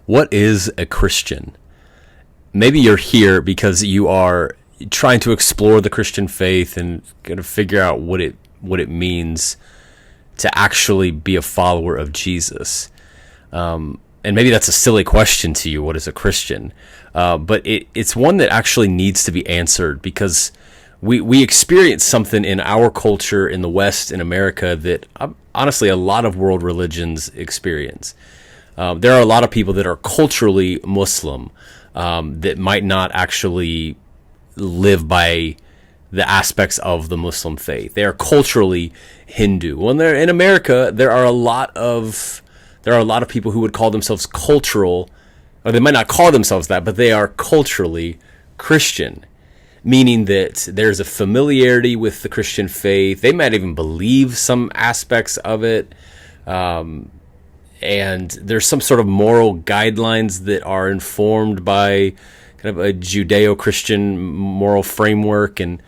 What is a Christian? Maybe you're here because you are trying to explore the Christian faith and kind of figure out what it means to actually be a follower of Jesus. And maybe that's a silly question to you. What is a Christian? But it's one that actually needs to be answered, because we experience something in our culture in the West, in America, that honestly a lot of world religions experience. There are a lot of people that are culturally Muslim that might not actually live by the aspects of the Muslim faith. They are culturally Hindu. When they're in America, there are a lot of people who would call themselves cultural, or they might not call themselves that, but they are culturally Christian, meaning that there's a familiarity with the Christian faith. They might even believe some aspects of it. And there's some sort of moral guidelines that are informed by kind of a Judeo-Christian moral framework. And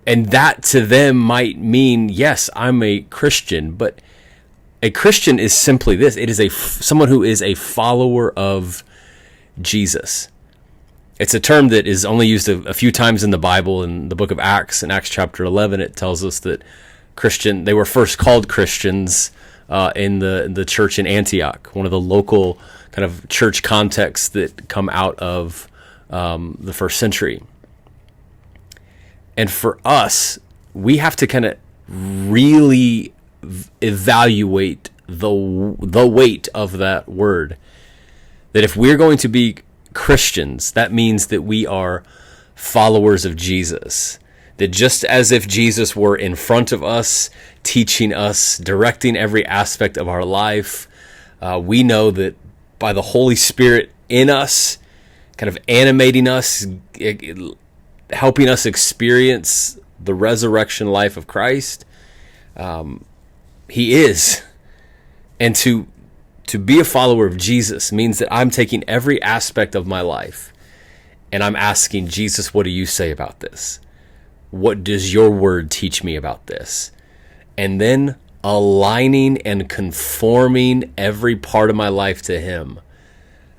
that to them might mean, yes, I'm a Christian, but a Christian is simply this. It is someone who is a follower of Jesus. It's a term that is only used a few times in the Bible. In the book of Acts, in Acts chapter 11, it tells us that they were first called Christians in the church in Antioch, one of the local kind of church contexts that come out of the first century. And for us, we have to kind of really evaluate the weight of that word. That if we're going to be Christians, that means that we are followers of Jesus. That just as if Jesus were in front of us, teaching us, directing every aspect of our life, we know that by the Holy Spirit in us, kind of animating us, helping us experience the resurrection life of Christ, He is. And to be a follower of Jesus means that I'm taking every aspect of my life and I'm asking Jesus, what do you say about this? What does your word teach me about this? And then aligning and conforming every part of my life to Him.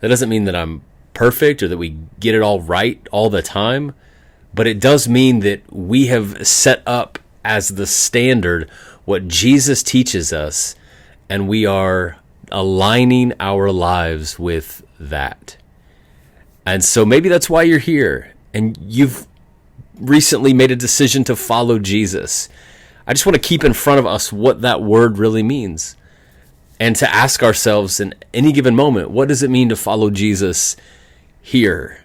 That doesn't mean that I'm perfect or that we get it all right all the time, but it does mean that we have set up as the standard what Jesus teaches us, and we are aligning our lives with that. And so maybe that's why you're here, and you've recently made a decision to follow Jesus. I just want to keep in front of us what that word really means, and to ask ourselves in any given moment, what does it mean to follow Jesus here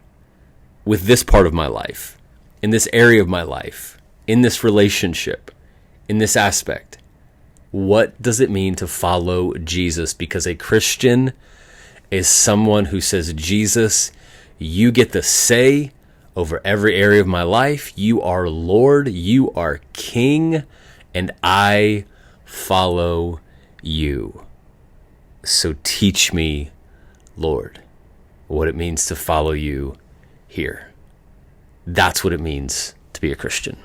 with this part of my life, in this area of my life, in this relationship, in this aspect? What does it mean to follow Jesus? Because a Christian is someone who says, Jesus, you get the say over every area of my life. You are Lord, you are King, and I follow you. So teach me, Lord, what it means to follow you here. That's what it means to be a Christian.